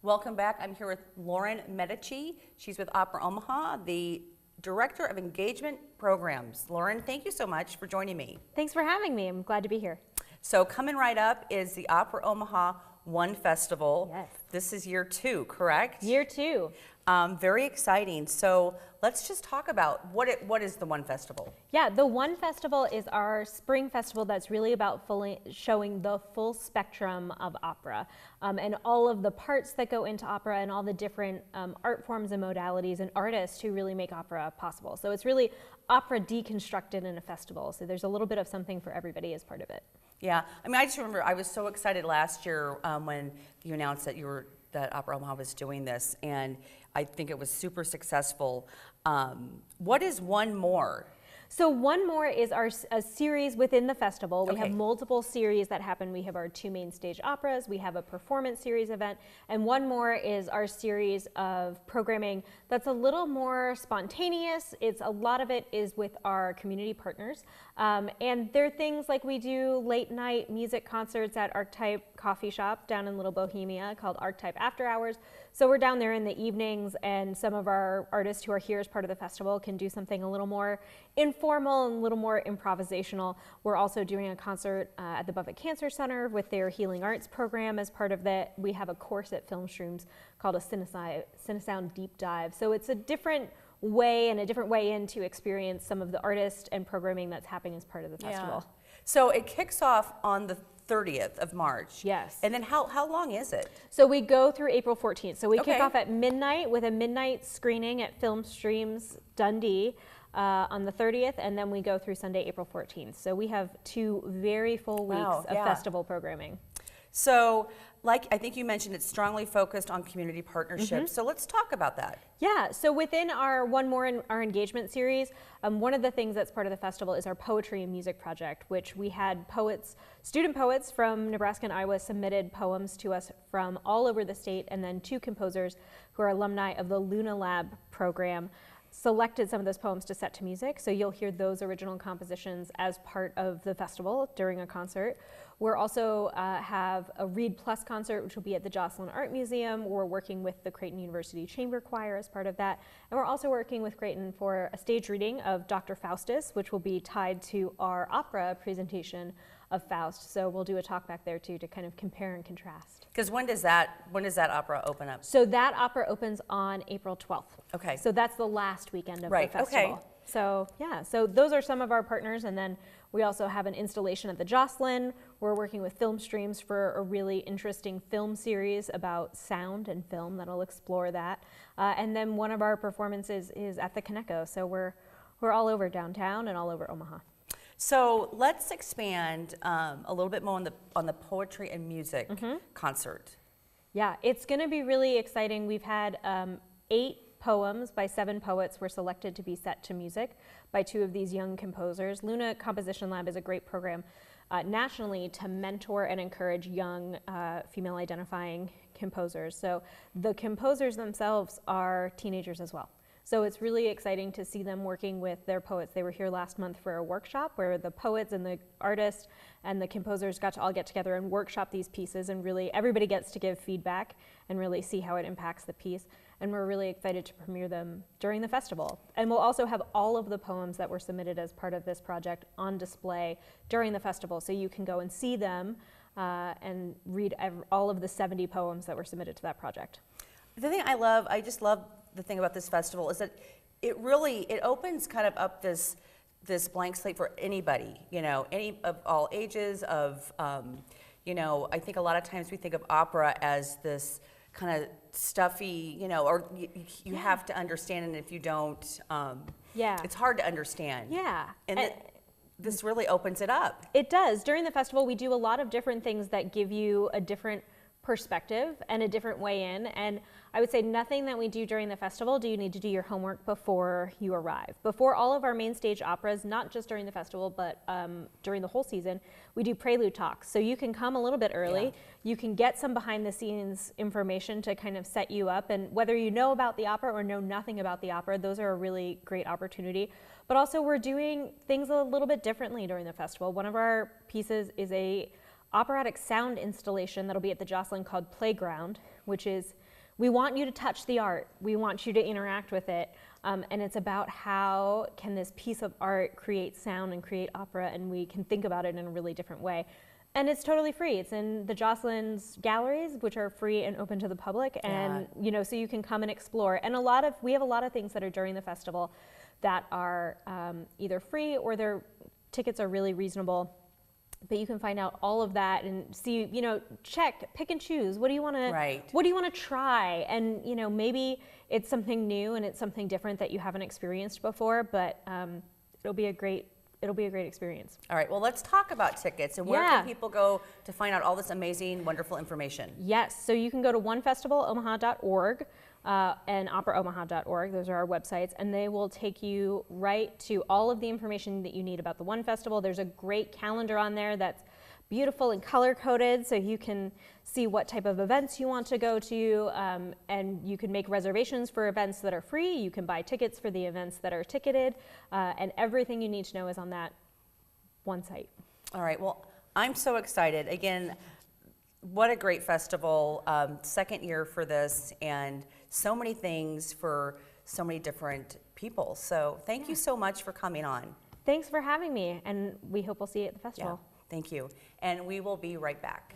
Welcome back. I'm here with Lauren Medici. She's with Opera Omaha, the Director of Engagement Programs. Lauren, thank you so much for joining me. Thanks for having me. I'm glad to be here. So coming right up is the Opera Omaha One Festival. Yes. This is year 2, correct? Year 2. Very exciting. So let's just talk about what is the One Festival? Yeah, the One Festival is our spring festival that's really about showing the full spectrum of opera and all of the parts that go into opera and all the different art forms and modalities and artists who really make opera possible. So it's really opera deconstructed in a festival. So there's a little bit of something for everybody as part of it. Yeah, I mean, I just remember I was so excited last year when you announced that Opera Omaha was doing this, and I think it was super successful. What is One More? So One More is a series within the festival. We Okay. have multiple series that happen. We have our 2 main stage operas, we have a performance series event, and One More is our series of programming that's a little more spontaneous. A lot of it is with our community partners. And there are things like we do late night music concerts at Archetype Coffee Shop down in Little Bohemia called Archetype After Hours. So we're down there in the evenings, and some of our artists who are here as part of the festival can do something a little more informal and a little more improvisational. We're also doing a concert at the Buffett Cancer Center with their Healing Arts program as part of that. We have a course at Film Shrooms called a Cinesound Deep Dive. So it's a different way and a different way in to experience some of the artists and programming that's happening as part of the festival. Yeah. So it kicks off on the 30th of March. Yes. And then how long is it? So we go through April 14th. So we Okay. kick off at midnight with a midnight screening at Film Streams Dundee on the 30th, and then we go through Sunday, April 14th. So we have 2 very full weeks Wow, of yeah. festival programming. So, like I think you mentioned, it's strongly focused on community partnerships. So let's talk about that. Yeah, so within our One More in our engagement series, one of the things that's part of the festival is our poetry and music project, which we had student poets from Nebraska and Iowa submitted poems to us from all over the state, and then 2 composers who are alumni of the Luna Lab program selected some of those poems to set to music. So you'll hear those original compositions as part of the festival during a concert. We're also have a Read Plus concert, which will be at the Jocelyn Art Museum. We're working with the Creighton University Chamber Choir as part of that. And we're also working with Creighton for a stage reading of Dr. Faustus, which will be tied to our opera presentation of Faust. So we'll do a talk back there too to kind of compare and contrast. Because when does that opera open up? So that opera opens on April 12th. Okay. So that's the last weekend of the festival. Okay. So yeah, so those are some of our partners, and then we also have an installation at the Jocelyn. We're working with Film Streams for a really interesting film series about sound and film that'll explore that. And then one of our performances is at the Kaneko. So we're all over downtown and all over Omaha. So let's expand a little bit more on the poetry and music concert. Yeah, it's going to be really exciting. We've had 8 poems by 7 poets were selected to be set to music by 2 of these young composers. Luna Composition Lab is a great program nationally to mentor and encourage young female identifying composers. So the composers themselves are teenagers as well. So it's really exciting to see them working with their poets. They were here last month for a workshop where the poets and the artists and the composers got to all get together and workshop these pieces, and really everybody gets to give feedback and really see how it impacts the piece. And we're really excited to premiere them during the festival. And we'll also have all of the poems that were submitted as part of this project on display during the festival, so you can go and see them and read all of the 70 poems that were submitted to that project. The thing I just love the thing about this festival is that it opens kind of up this blank slate for anybody, any of all ages of, I think a lot of times we think of opera as this kind of stuffy, or you have to understand, and if you don't, it's hard to understand. Yeah. And this really opens it up. It does. During the festival, we do a lot of different things that give you a different perspective and a different way in. And I would say nothing that we do during the festival do you need to do your homework before you arrive. Before all of our main stage operas, not just during the festival, but during the whole season, we do prelude talks. So you can come a little bit early. Yeah. You can get some behind the scenes information to kind of set you up. And whether you know about the opera or know nothing about the opera, those are a really great opportunity. But also we're doing things a little bit differently during the festival. One of our pieces is a operatic sound installation that'll be at the Jocelyn called Playground, which is we want you to touch the art. We want you to interact with it. And it's about how can this piece of art create sound and create opera, and we can think about it in a really different way. And it's totally free. It's in the Jocelyn's galleries, which are free and open to the public. And, you know, so you can come and explore. And we have a lot of things that are during the festival that are either free or their tickets are really reasonable. But you can find out all of that and see, you know, pick and choose. What do you want to, what do you want to try? And, you know, maybe it's something new and it's something different that you haven't experienced before, but it'll be a great experience. All right, well, let's talk about tickets and where can people go to find out all this amazing, wonderful information? Yes, so you can go to onefestivalomaha.org and operaomaha.org. Those are our websites, and they will take you right to all of the information that you need about the One Festival. There's a great calendar on there that's beautiful and color-coded, so you can see what type of events you want to go to, and you can make reservations for events that are free. You can buy tickets for the events that are ticketed, and everything you need to know is on that one site. All right, well, I'm so excited. Again, what a great festival, second year for this, and so many things for so many different people. So thank you so much for coming on. Thanks for having me, and we hope we'll see you at the festival. Yeah, thank you. And we will be right back.